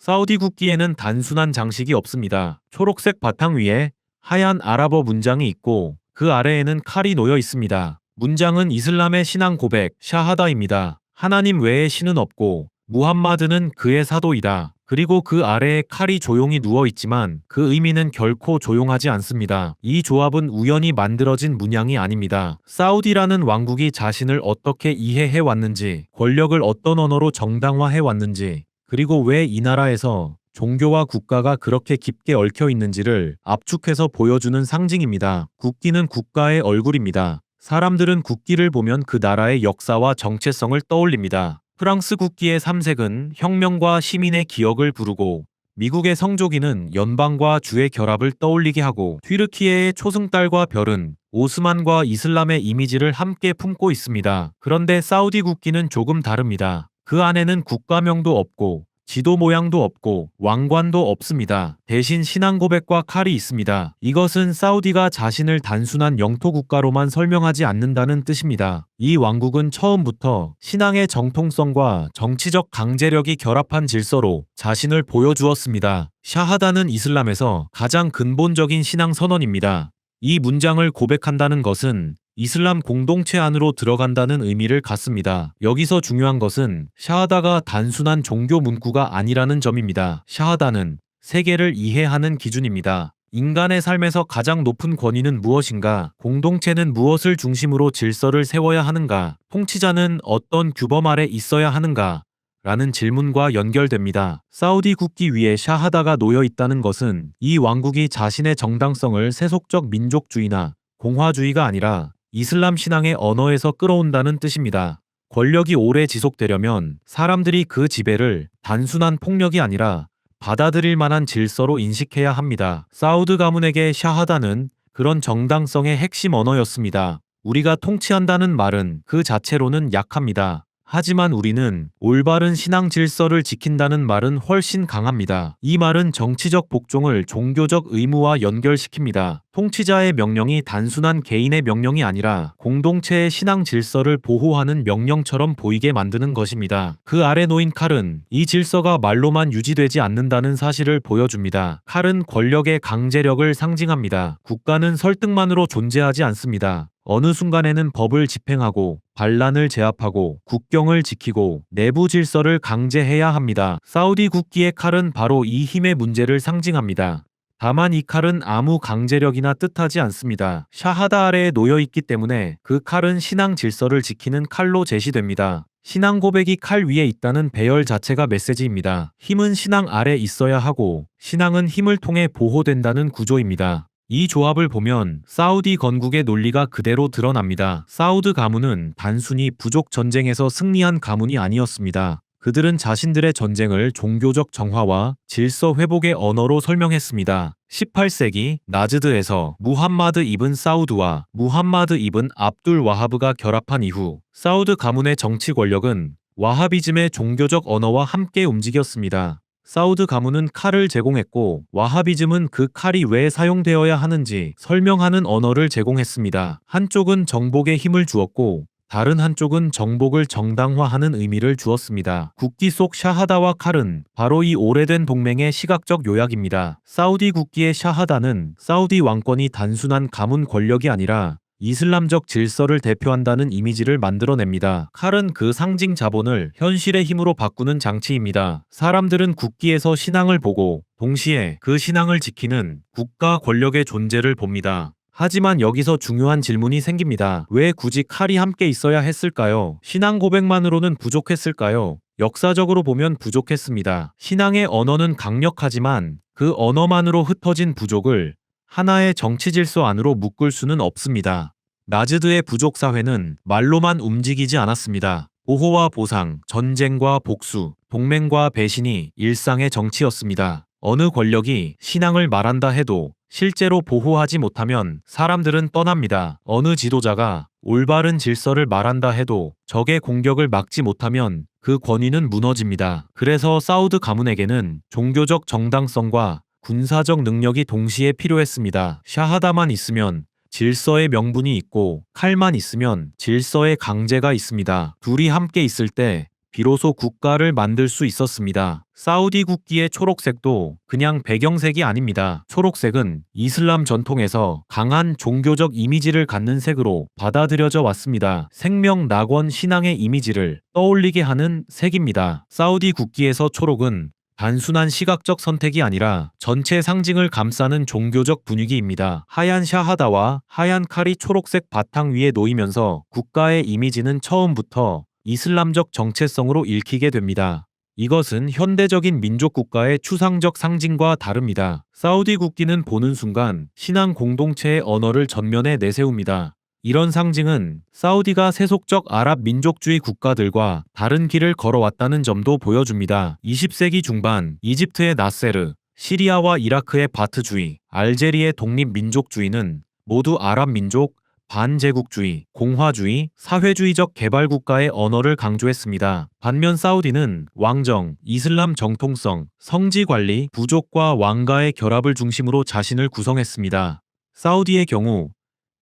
사우디 국기에는 단순한 장식이 없습니다. 초록색 바탕 위에 하얀 아랍어 문장이 있고 그 아래에는 칼이 놓여 있습니다. 문장은 이슬람의 신앙 고백, 샤하다입니다. 하나님 외에 신은 없고 무함마드는 그의 사도이다. 그리고 그 아래에 칼이 조용히 누워 있지만 그 의미는 결코 조용하지 않습니다. 이 조합은 우연히 만들어진 문양이 아닙니다. 사우디라는 왕국이 자신을 어떻게 이해해 왔는지, 권력을 어떤 언어로 정당화해 왔는지, 그리고 왜 이 나라에서 종교와 국가가 그렇게 깊게 얽혀 있는지를 압축해서 보여주는 상징입니다. 국기는 국가의 얼굴입니다. 사람들은 국기를 보면 그 나라의 역사와 정체성을 떠올립니다. 프랑스 국기의 삼색은 혁명과 시민의 기억을 부르고 미국의 성조기는 연방과 주의 결합을 떠올리게 하고 튀르키예의 초승달과 별은 오스만과 이슬람의 이미지를 함께 품고 있습니다. 그런데 사우디 국기는 조금 다릅니다. 그 안에는 국가명도 없고 지도 모양도 없고 왕관도 없습니다. 대신 신앙 고백과 칼이 있습니다. 이것은 사우디가 자신을 단순한 영토 국가로만 설명하지 않는다는 뜻입니다. 이 왕국은 처음부터 신앙의 정통성과 정치적 강제력이 결합한 질서로 자신을 보여주었습니다. 샤하다는 이슬람에서 가장 근본적인 신앙 선언입니다. 이 문장을 고백한다는 것은 이슬람 공동체 안으로 들어간다는 의미를 갖습니다. 여기서 중요한 것은 샤하다가 단순한 종교 문구가 아니라는 점입니다. 샤하다는 세계를 이해하는 기준입니다. 인간의 삶에서 가장 높은 권위는 무엇인가? 공동체는 무엇을 중심으로 질서를 세워야 하는가? 통치자는 어떤 규범 아래 있어야 하는가? 라는 질문과 연결됩니다. 사우디 국기 위에 샤하다가 놓여 있다는 것은 이 왕국이 자신의 정당성을 세속적 민족주의나 공화주의가 아니라 이슬람 신앙의 언어에서 끌어온다는 뜻입니다. 권력이 오래 지속되려면 사람들이 그 지배를 단순한 폭력이 아니라 받아들일 만한 질서로 인식해야 합니다. 사우드 가문에게 샤하다는 그런 정당성의 핵심 언어였습니다. 우리가 통치한다는 말은 그 자체로는 약합니다. 하지만 우리는 올바른 신앙 질서를 지킨다는 말은 훨씬 강합니다. 이 말은 정치적 복종을 종교적 의무와 연결시킵니다. 통치자의 명령이 단순한 개인의 명령이 아니라 공동체의 신앙 질서를 보호하는 명령처럼 보이게 만드는 것입니다. 그 아래 놓인 칼은 이 질서가 말로만 유지되지 않는다는 사실을 보여줍니다. 칼은 권력의 강제력을 상징합니다. 국가는 설득만으로 존재하지 않습니다. 어느 순간에는 법을 집행하고 반란을 제압하고 국경을 지키고 내부 질서를 강제해야 합니다. 사우디 국기의 칼은 바로 이 힘의 문제를 상징합니다. 다만 이 칼은 아무 강제력이나 뜻하지 않습니다. 샤하다 아래에 놓여 있기 때문에 그 칼은 신앙 질서를 지키는 칼로 제시됩니다. 신앙 고백이 칼 위에 있다는 배열 자체가 메시지입니다. 힘은 신앙 아래 있어야 하고 신앙은 힘을 통해 보호된다는 구조입니다. 이 조합을 보면 사우디 건국의 논리가 그대로 드러납니다. 사우드 가문은 단순히 부족 전쟁에서 승리한 가문이 아니었습니다. 그들은 자신들의 전쟁을 종교적 정화와 질서 회복의 언어로 설명했습니다. 18세기 나즈드에서 무함마드 이븐 사우드와 무함마드 이븐 압둘 와하브가 결합한 이후 사우드 가문의 정치 권력은 와하비즘의 종교적 언어와 함께 움직였습니다. 사우드 가문은 칼을 제공했고 와하비즘은 그 칼이 왜 사용되어야 하는지 설명하는 언어를 제공했습니다. 한쪽은 정복에 힘을 주었고 다른 한쪽은 정복을 정당화하는 의미를 주었습니다. 국기 속 샤하다와 칼은 바로 이 오래된 동맹의 시각적 요약입니다. 사우디 국기의 샤하다는 사우디 왕권이 단순한 가문 권력이 아니라 이슬람적 질서를 대표한다는 이미지를 만들어냅니다. 칼은 그 상징 자본을 현실의 힘으로 바꾸는 장치입니다. 사람들은 국기에서 신앙을 보고 동시에 그 신앙을 지키는 국가 권력의 존재를 봅니다. 하지만 여기서 중요한 질문이 생깁니다. 왜 굳이 칼이 함께 있어야 했을까요? 신앙 고백만으로는 부족했을까요? 역사적으로 보면 부족했습니다. 신앙의 언어는 강력하지만 그 언어만으로 흩어진 부족을 하나의 정치 질서 안으로 묶을 수는 없습니다. 나즈드의 부족 사회는 말로만 움직이지 않았습니다. 보호와 보상, 전쟁과 복수, 동맹과 배신이 일상의 정치였습니다. 어느 권력이 신앙을 말한다 해도 실제로 보호하지 못하면 사람들은 떠납니다. 어느 지도자가 올바른 질서를 말한다 해도 적의 공격을 막지 못하면 그 권위는 무너집니다. 그래서 사우드 가문에게는 종교적 정당성과 군사적 능력이 동시에 필요했습니다. 샤하다만 있으면 질서의 명분이 있고 칼만 있으면 질서의 강제가 있습니다. 둘이 함께 있을 때 비로소 국가를 만들 수 있었습니다. 사우디 국기의 초록색도 그냥 배경색이 아닙니다. 초록색은 이슬람 전통에서 강한 종교적 이미지를 갖는 색으로 받아들여져 왔습니다. 생명, 낙원, 신앙의 이미지를 떠올리게 하는 색입니다. 사우디 국기에서 초록은 단순한 시각적 선택이 아니라 전체 상징을 감싸는 종교적 분위기입니다. 하얀 샤하다와 하얀 칼이 초록색 바탕 위에 놓이면서 국가의 이미지는 처음부터 이슬람적 정체성으로 읽히게 됩니다. 이것은 현대적인 민족 국가의 추상적 상징과 다릅니다. 사우디 국기는 보는 순간 신앙 공동체의 언어를 전면에 내세웁니다. 이런 상징은 사우디가 세속적 아랍 민족주의 국가들과 다른 길을 걸어왔다는 점도 보여줍니다. 20세기 중반 이집트의 나세르, 시리아와 이라크의 바트주의, 알제리의 독립민족주의는 모두 아랍 민족, 반제국주의, 공화주의, 사회주의적 개발국가의 언어를 강조했습니다. 반면 사우디는 왕정, 이슬람 정통성, 성지관리, 부족과 왕가의 결합을 중심으로 자신을 구성했습니다. 사우디의 경우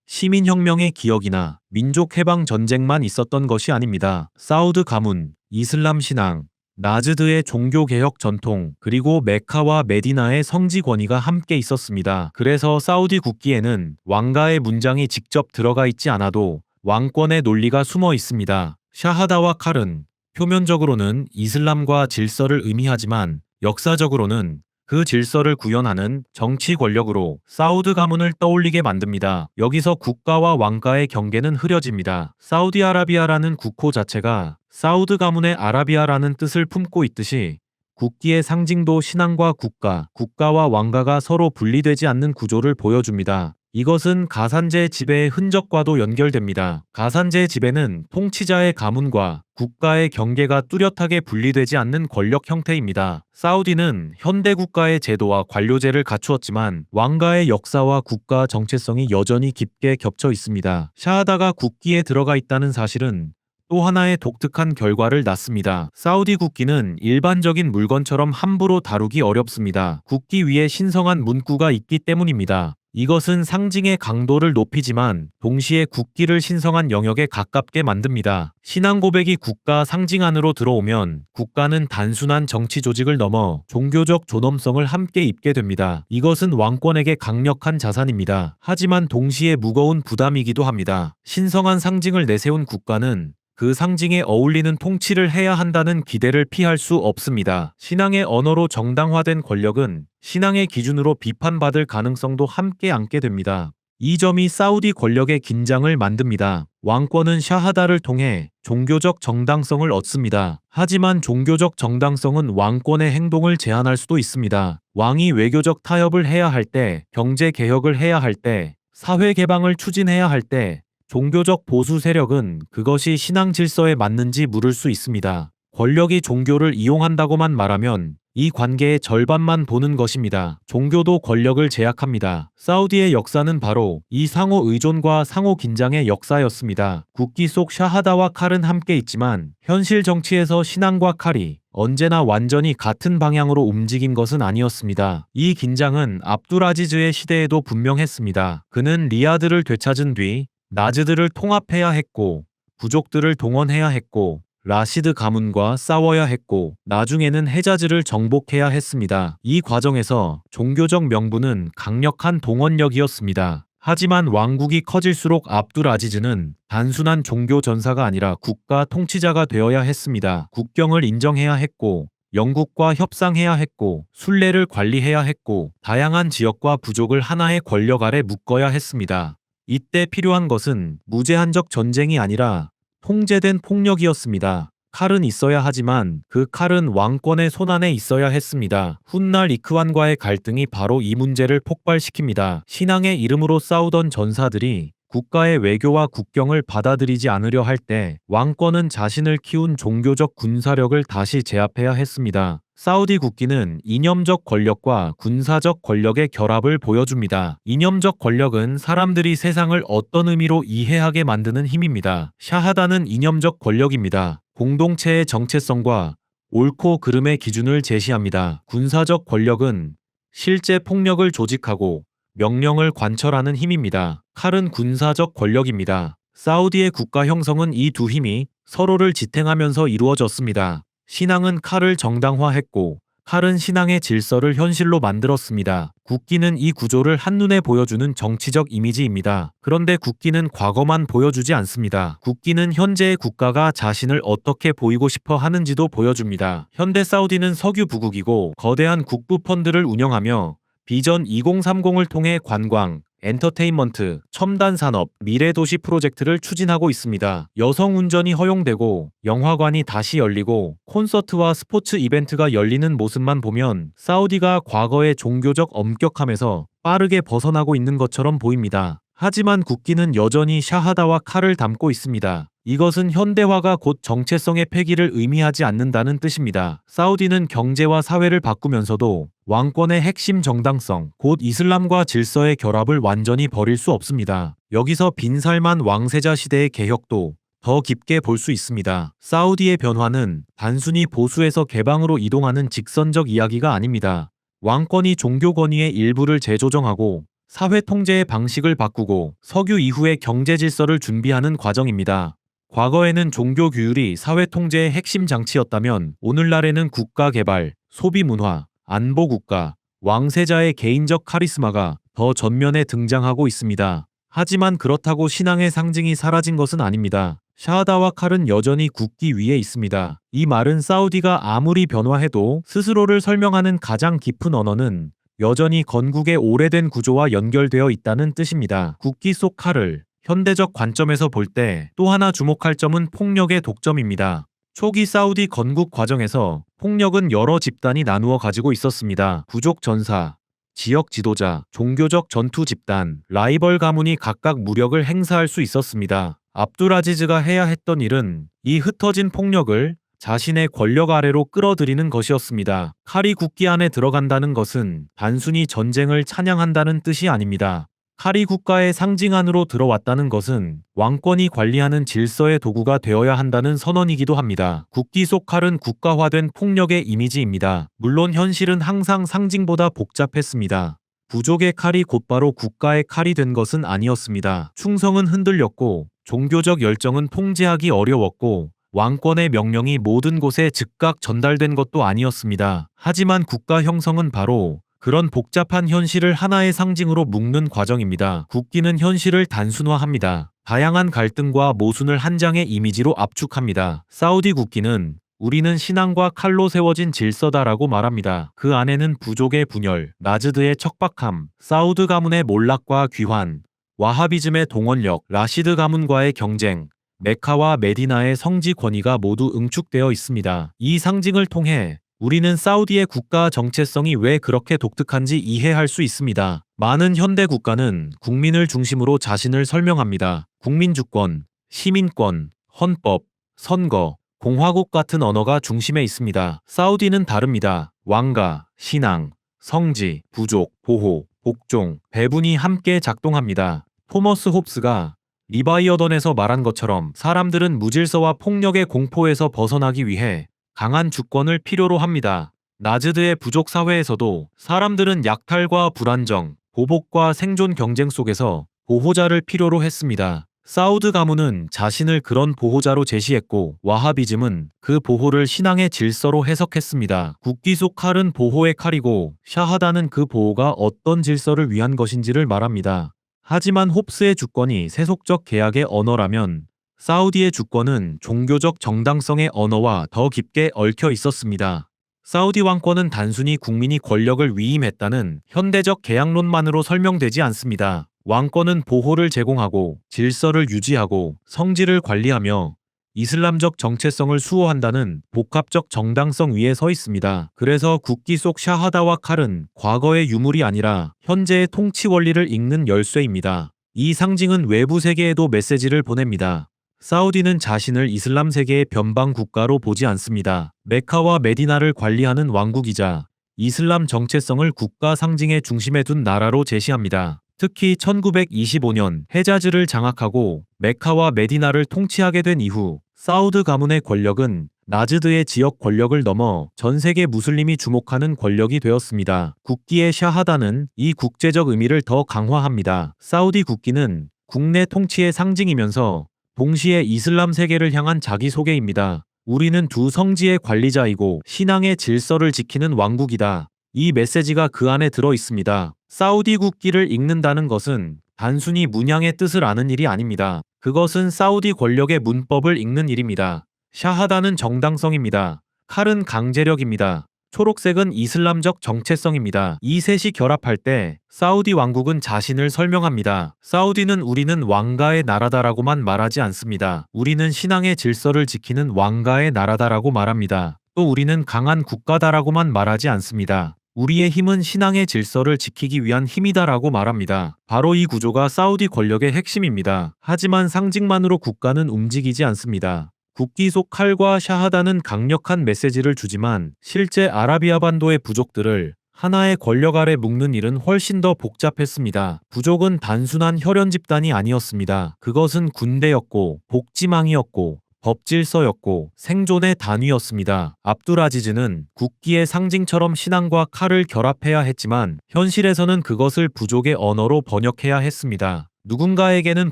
시민혁명의 기억이나 민족해방전쟁만 있었던 것이 아닙니다. 사우드 가문, 이슬람 신앙, 나즈드의 종교개혁 전통, 그리고 메카와 메디나의 성지 권위가 함께 있었습니다. 그래서 사우디 국기에는 왕가의 문장이 직접 들어가 있지 않아도 왕권의 논리가 숨어 있습니다. 샤하다와 칼은 표면적으로는 이슬람과 질서를 의미하지만 역사적으로는 그 질서를 구현하는 정치 권력으로 사우드 가문을 떠올리게 만듭니다. 여기서 국가와 왕가의 경계는 흐려집니다. 사우디아라비아라는 국호 자체가 사우드 가문의 아라비아라는 뜻을 품고 있듯이 국기의 상징도 신앙과 국가, 국가와 왕가가 서로 분리되지 않는 구조를 보여줍니다. 이것은 가산제 지배의 흔적과도 연결됩니다. 가산제 지배는 통치자의 가문과 국가의 경계가 뚜렷하게 분리되지 않는 권력 형태입니다. 사우디는 현대 국가의 제도와 관료제를 갖추었지만 왕가의 역사와 국가 정체성이 여전히 깊게 겹쳐 있습니다. 샤하다가 국기에 들어가 있다는 사실은 또 하나의 독특한 결과를 낳습니다. 사우디 국기는 일반적인 물건처럼 함부로 다루기 어렵습니다. 국기 위에 신성한 문구가 있기 때문입니다. 이것은 상징의 강도를 높이지만 동시에 국기를 신성한 영역에 가깝게 만듭니다. 신앙 고백이 국가 상징 안으로 들어오면 국가는 단순한 정치 조직을 넘어 종교적 존엄성을 함께 입게 됩니다. 이것은 왕권에게 강력한 자산입니다. 하지만 동시에 무거운 부담이기도 합니다. 신성한 상징을 내세운 국가는 그 상징에 어울리는 통치를 해야 한다는 기대를 피할 수 없습니다. 신앙의 언어로 정당화된 권력은 신앙의 기준으로 비판받을 가능성도 함께 안게 됩니다. 이 점이 사우디 권력의 긴장을 만듭니다. 왕권은 샤하다를 통해 종교적 정당성을 얻습니다. 하지만 종교적 정당성은 왕권의 행동을 제한할 수도 있습니다. 왕이 외교적 타협을 해야 할 때, 경제 개혁을 해야 할 때, 사회 개방을 추진해야 할 때, 종교적 보수 세력은 그것이 신앙 질서에 맞는지 물을 수 있습니다. 권력이 종교를 이용한다고만 말하면 이 관계의 절반만 보는 것입니다. 종교도 권력을 제약합니다. 사우디의 역사는 바로 이 상호 의존과 상호 긴장의 역사였습니다. 국기 속 샤하다와 칼은 함께 있지만 현실 정치에서 신앙과 칼이 언제나 완전히 같은 방향으로 움직인 것은 아니었습니다. 이 긴장은 압두라지즈의 시대에도 분명했습니다. 그는 리야드를 되찾은 뒤 나즈드를 통합해야 했고 부족들을 동원해야 했고 라시드 가문과 싸워야 했고 나중에는 헤자즈를 정복해야 했습니다. 이 과정에서 종교적 명분은 강력한 동원력이었습니다. 하지만 왕국이 커질수록 압두라지즈는 단순한 종교 전사가 아니라 국가 통치자가 되어야 했습니다. 국경을 인정해야 했고 영국과 협상해야 했고 순례를 관리해야 했고 다양한 지역과 부족을 하나의 권력 아래 묶어야 했습니다. 이때 필요한 것은 무제한적 전쟁이 아니라 통제된 폭력이었습니다. 칼은 있어야 하지만 그 칼은 왕권의 손안에 있어야 했습니다. 훗날 이크완과의 갈등이 바로 이 문제를 폭발시킵니다. 신앙의 이름으로 싸우던 전사들이 국가의 외교와 국경을 받아들이지 않으려 할 때 왕권은 자신을 키운 종교적 군사력을 다시 제압해야 했습니다. 사우디 국기는 이념적 권력과 군사적 권력의 결합을 보여줍니다. 이념적 권력은 사람들이 세상을 어떤 의미로 이해하게 만드는 힘입니다. 샤하다는 이념적 권력입니다. 공동체의 정체성과 옳고 그름의 기준을 제시합니다. 군사적 권력은 실제 폭력을 조직하고 명령을 관철하는 힘입니다. 칼은 군사적 권력입니다. 사우디의 국가 형성은 이 두 힘이 서로를 지탱하면서 이루어졌습니다. 신앙은 칼을 정당화했고 칼은 신앙의 질서를 현실로 만들었습니다. 국기는 이 구조를 한눈에 보여주는 정치적 이미지입니다. 그런데 국기는 과거만 보여주지 않습니다. 국기는 현재의 국가가 자신을 어떻게 보이고 싶어 하는지도 보여줍니다. 현대 사우디는 석유 부국이고 거대한 국부 펀드를 운영하며 비전 2030을 통해 관광, 엔터테인먼트, 첨단 산업, 미래 도시 프로젝트를 추진하고 있습니다. 여성 운전이 허용되고 영화관이 다시 열리고 콘서트와 스포츠 이벤트가 열리는 모습만 보면 사우디가 과거의 종교적 엄격함에서 빠르게 벗어나고 있는 것처럼 보입니다. 하지만 국기는 여전히 샤하다와 칼을 담고 있습니다. 이것은 현대화가 곧 정체성의 폐기를 의미하지 않는다는 뜻입니다. 사우디는 경제와 사회를 바꾸면서도 왕권의 핵심 정당성, 곧 이슬람과 질서의 결합을 완전히 버릴 수 없습니다. 여기서 빈살만 왕세자 시대의 개혁도 더 깊게 볼 수 있습니다. 사우디의 변화는 단순히 보수에서 개방으로 이동하는 직선적 이야기가 아닙니다. 왕권이 종교 권위의 일부를 재조정하고 사회 통제의 방식을 바꾸고 석유 이후의 경제 질서를 준비하는 과정입니다. 과거에는 종교 규율이 사회 통제의 핵심 장치였다면 오늘날에는 국가 개발, 소비 문화, 안보 국가, 왕세자의 개인적 카리스마가 더 전면에 등장하고 있습니다. 하지만 그렇다고 신앙의 상징이 사라진 것은 아닙니다. 샤하다와 칼은 여전히 국기 위에 있습니다. 이 말은 사우디가 아무리 변화해도 스스로를 설명하는 가장 깊은 언어는 여전히 건국의 오래된 구조와 연결되어 있다는 뜻입니다. 국기 속 칼을 현대적 관점에서 볼 때 또 하나 주목할 점은 폭력의 독점입니다. 초기 사우디 건국 과정에서 폭력은 여러 집단이 나누어 가지고 있었습니다. 부족 전사, 지역 지도자, 종교적 전투 집단, 라이벌 가문이 각각 무력을 행사할 수 있었습니다. 압두라지즈가 해야 했던 일은 이 흩어진 폭력을 자신의 권력 아래로 끌어들이는 것이었습니다. 칼이 국기 안에 들어간다는 것은 단순히 전쟁을 찬양한다는 뜻이 아닙니다. 칼이 국가의 상징 안으로 들어왔다는 것은 왕권이 관리하는 질서의 도구가 되어야 한다는 선언이기도 합니다. 국기 속 칼은 국가화된 폭력의 이미지입니다. 물론 현실은 항상 상징보다 복잡했습니다. 부족의 칼이 곧바로 국가의 칼이 된 것은 아니었습니다. 충성은 흔들렸고 종교적 열정은 통제하기 어려웠고 왕권의 명령이 모든 곳에 즉각 전달된 것도 아니었습니다. 하지만 국가 형성은 바로 그런 복잡한 현실을 하나의 상징으로 묶는 과정입니다. 국기는 현실을 단순화합니다. 다양한 갈등과 모순을 한 장의 이미지로 압축합니다. 사우디 국기는 우리는 신앙과 칼로 세워진 질서다라고 말합니다. 그 안에는 부족의 분열, 나즈드의 척박함, 사우드 가문의 몰락과 귀환, 와하비즘의 동원력, 라시드 가문과의 경쟁, 메카와 메디나의 성지 권위가 모두 응축되어 있습니다. 이 상징을 통해 우리는 사우디의 국가 정체성이 왜 그렇게 독특한지 이해할 수 있습니다. 많은 현대 국가는 국민을 중심으로 자신을 설명합니다. 국민주권, 시민권, 헌법, 선거, 공화국 같은 언어가 중심에 있습니다. 사우디는 다릅니다. 왕가, 신앙, 성지, 부족, 보호, 복종, 배분이 함께 작동합니다. 토머스 홉스가 리바이어던에서 말한 것처럼 사람들은 무질서와 폭력의 공포에서 벗어나기 위해 강한 주권을 필요로 합니다. 나즈드의 부족 사회에서도 사람들은 약탈과 불안정, 보복과 생존 경쟁 속에서 보호자를 필요로 했습니다. 사우드 가문은 자신을 그런 보호자로 제시했고 와하비즘은 그 보호를 신앙의 질서로 해석했습니다. 국기 속 칼은 보호의 칼이고 샤하다는 그 보호가 어떤 질서를 위한 것인지를 말합니다. 하지만 홉스의 주권이 세속적 계약의 언어라면 사우디의 주권은 종교적 정당성의 언어와 더 깊게 얽혀 있었습니다. 사우디 왕권은 단순히 국민이 권력을 위임했다는 현대적 계약론만으로 설명되지 않습니다. 왕권은 보호를 제공하고 질서를 유지하고 성지를 관리하며 이슬람적 정체성을 수호한다는 복합적 정당성 위에 서 있습니다. 그래서 국기 속 샤하다와 칼은 과거의 유물이 아니라 현재의 통치 원리를 읽는 열쇠입니다. 이 상징은 외부 세계에도 메시지를 보냅니다. 사우디는 자신을 이슬람 세계의 변방 국가로 보지 않습니다. 메카와 메디나를 관리하는 왕국이자 이슬람 정체성을 국가 상징의 중심에 둔 나라로 제시합니다. 특히 1925년 헤자즈를 장악하고 메카와 메디나를 통치하게 된 이후 사우드 가문의 권력은 나즈드의 지역 권력을 넘어 전 세계 무슬림이 주목하는 권력이 되었습니다. 국기의 샤하다는 이 국제적 의미를 더 강화합니다. 사우디 국기는 국내 통치의 상징이면서 동시에 이슬람 세계를 향한 자기소개입니다. 우리는 두 성지의 관리자이고 신앙의 질서를 지키는 왕국이다. 이 메시지가 그 안에 들어 있습니다. 사우디 국기를 읽는다는 것은 단순히 문양의 뜻을 아는 일이 아닙니다. 그것은 사우디 권력의 문법을 읽는 일입니다. 샤하다는 정당성입니다. 칼은 강제력입니다. 초록색은 이슬람적 정체성입니다. 이 셋이 결합할 때 사우디 왕국은 자신을 설명합니다. 사우디는 우리는 왕가의 나라다라고만 말하지 않습니다. 우리는 신앙의 질서를 지키는 왕가의 나라다라고 말합니다. 또 우리는 강한 국가다라고만 말하지 않습니다. 우리의 힘은 신앙의 질서를 지키기 위한 힘이다라고 말합니다. 바로 이 구조가 사우디 권력의 핵심입니다. 하지만 상징만으로 국가는 움직이지 않습니다. 국기 속 칼과 샤하다는 강력한 메시지를 주지만 실제 아라비아 반도의 부족들을 하나의 권력 아래 묶는 일은 훨씬 더 복잡했습니다. 부족은 단순한 혈연 집단이 아니었습니다. 그것은 군대였고 복지망이었고 법질서였고 생존의 단위였습니다. 압두라지즈는 국기의 상징처럼 신앙과 칼을 결합해야 했지만 현실에서는 그것을 부족의 언어로 번역해야 했습니다. 누군가에게는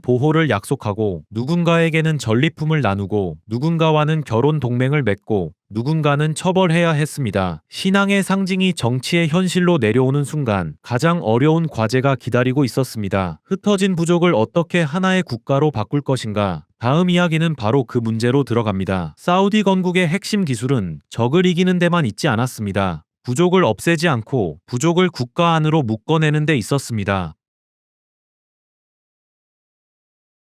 보호를 약속하고 누군가에게는 전리품을 나누고 누군가와는 결혼 동맹을 맺고 누군가는 처벌해야 했습니다. 신앙의 상징이 정치의 현실로 내려오는 순간 가장 어려운 과제가 기다리고 있었습니다. 흩어진 부족을 어떻게 하나의 국가로 바꿀 것인가? 다음 이야기는 바로 그 문제로 들어갑니다. 사우디 건국의 핵심 기술은 적을 이기는 데만 있지 않았습니다. 부족을 없애지 않고 부족을 국가 안으로 묶어내는 데 있었습니다.